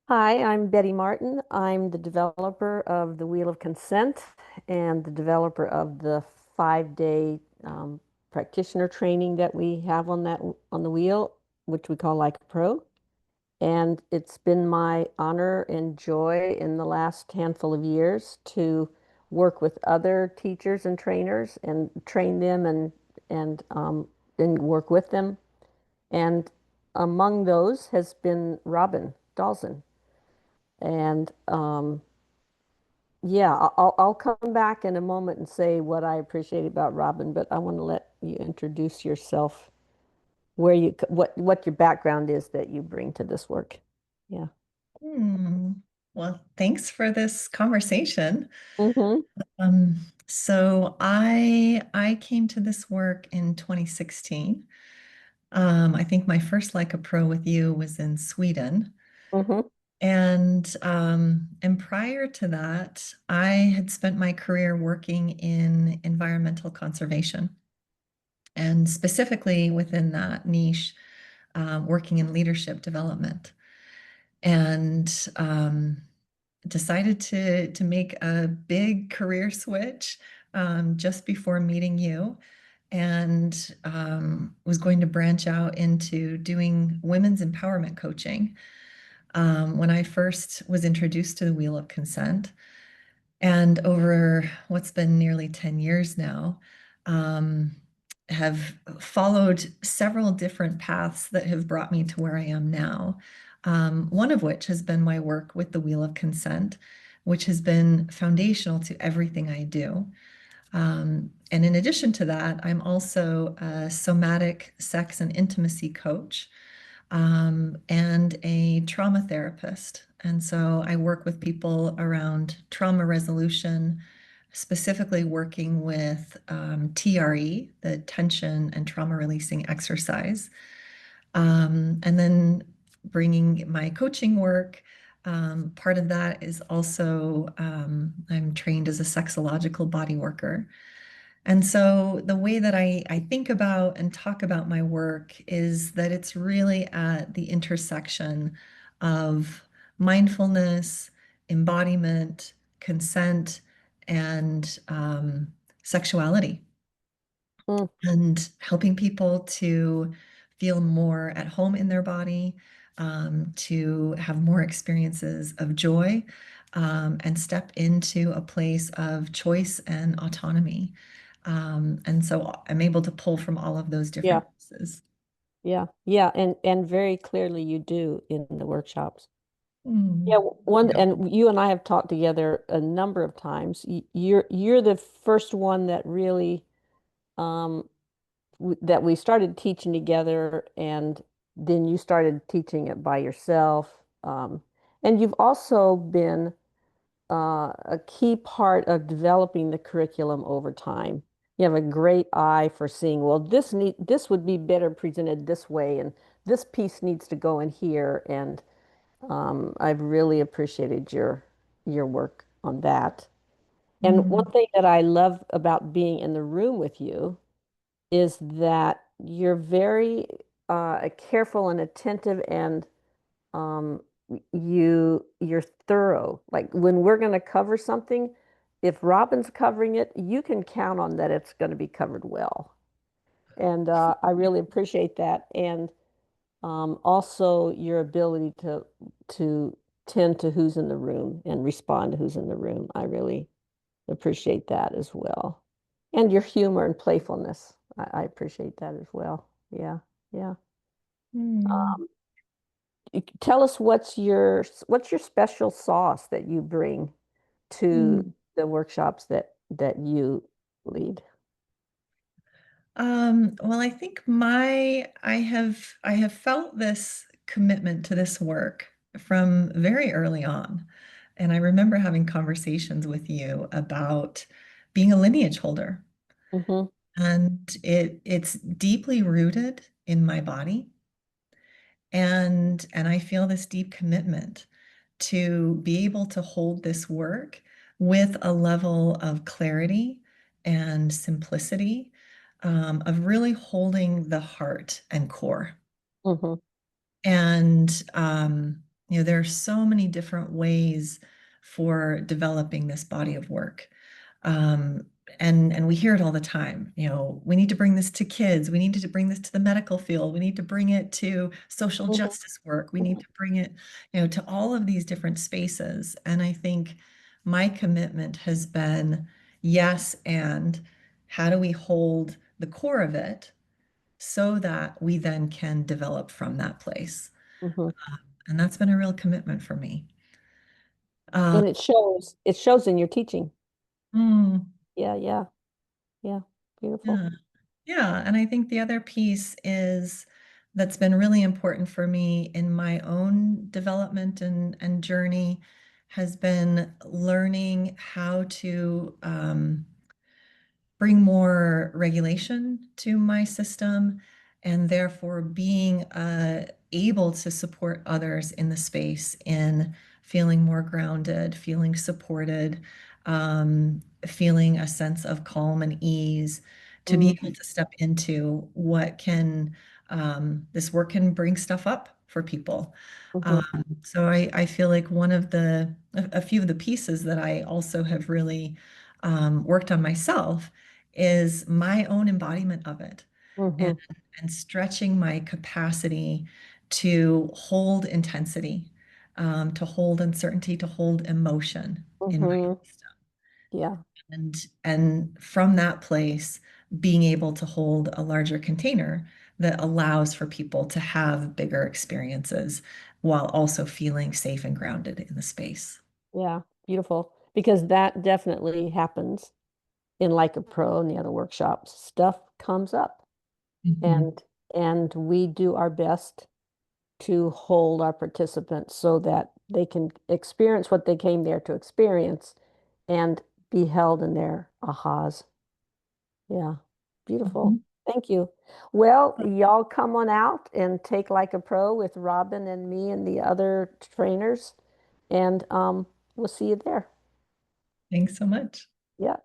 Hi, I'm Betty Martin. I'm the developer of the Wheel of Consent and the developer of the 5-day practitioner training that we have on the wheel, which we call Like a Pro. And it's been my honor and joy in the last handful of years to work with other teachers and trainers and train them and work with them. And among those has been Robyn Dalzen. And yeah, I'll come back in a moment and say what I appreciate about Robyn, but I want to let you introduce yourself, what your background is that you bring to this work. Yeah. Hmm. Well, thanks for this conversation. Mm-hmm. Um, so I came to this work in 2016. I think my first Like a Pro with you was in Sweden. Mm-hmm. And prior to that, I had spent my career working in environmental conservation, and specifically within that niche, working in leadership development. And decided to make a big career switch just before meeting you, and was going to branch out into doing women's empowerment coaching when I first was introduced to the Wheel of Consent. And over what's been nearly 10 years now, um, have followed several different paths that have brought me to where I am now. One of which has been my work with the Wheel of Consent, which has been foundational to everything I do. And in addition to that, I'm also a somatic sex and intimacy coach, and a trauma therapist. And so I work with people around trauma resolution, specifically working with TRE, the tension and trauma releasing exercise, and then bringing my coaching work. Part of that is also I'm trained as a sexological body worker. And so the way that I think about and talk about my work is that it's really at the intersection of mindfulness, embodiment, consent, and sexuality, Mm. and helping people to feel more at home in their body, to have more experiences of joy, and step into a place of choice and autonomy. And so I'm able to pull from all of those Yeah. different pieces. Yeah. Yeah. And very clearly you do in the workshops. Yeah. Mm, One, yeah. and you and I have talked together a number of times. You're the first one that really um, that we started teaching together, and then you started teaching it by yourself. And you've also been a key part of developing the curriculum over time. You have a great eye for seeing, well, this would be better presented this way, and this piece needs to go in here. And I've really appreciated your work on that. And Mm, one thing that I love about being in the room with you is that you're very careful and attentive, and um, you're thorough. Like when we're going to cover something, if Robyn's covering it, you can count on that it's going to be covered well. And I really appreciate that. And also your ability to tend to who's in the room and respond to who's in the room. I really appreciate that as well. And your humor and playfulness. I appreciate that as well. Yeah, yeah. mm, Um, Tell us what's your special sauce that you bring to mm. the workshops that you lead. Well, I think I have felt this commitment to this work from very early on. And I remember having conversations with you about being a lineage holder. Hmm. And it's deeply rooted in my body. And I feel this deep commitment to be able to hold this work with a level of clarity and simplicity, of really holding the heart and core. Hmm. And There are so many different ways for developing this body of work. Um, and we hear it all the time. We need to bring this to kids. We need to bring this to the medical field. We need to bring it to social Mhm, justice work. We need mhm, to bring it, to all of these different spaces. And I think my commitment has been yes, and how do we hold the core of it so that we then can develop from that place? mhm. And that's been a real commitment for me. Uh, And it shows in your teaching. mm, Yeah, yeah, yeah. Beautiful. yeah. Yeah, and I think the other piece is that's been really important for me in my own development and journey has been learning how to bring more regulation to my system and therefore being able to support others in the space in feeling more grounded, feeling supported, feeling a sense of calm and ease to be able Mm-hmm. to step into what can this work can bring stuff up for people. Mm-hmm. So I feel like one of a few of the pieces that I also have really worked on myself is my own embodiment of it and, Mm-hmm. and stretching my capacity to hold intensity, to hold uncertainty, to hold emotion in my Mm-hmm. system. Yeah, And from that place, being able to hold a larger container that allows for people to have bigger experiences while also feeling safe and grounded in the space. yeah. Beautiful. Because that definitely happens in like a pro and the other workshops. Stuff comes up Mhm. and we do our best to hold our participants so that they can experience what they came there to experience and be held in their ahas. Yeah, beautiful. Mhm. Thank you. Well, y'all come on out and take like a pro with Robyn and me and the other trainers, and we'll see you there. Thanks so much. Yeah.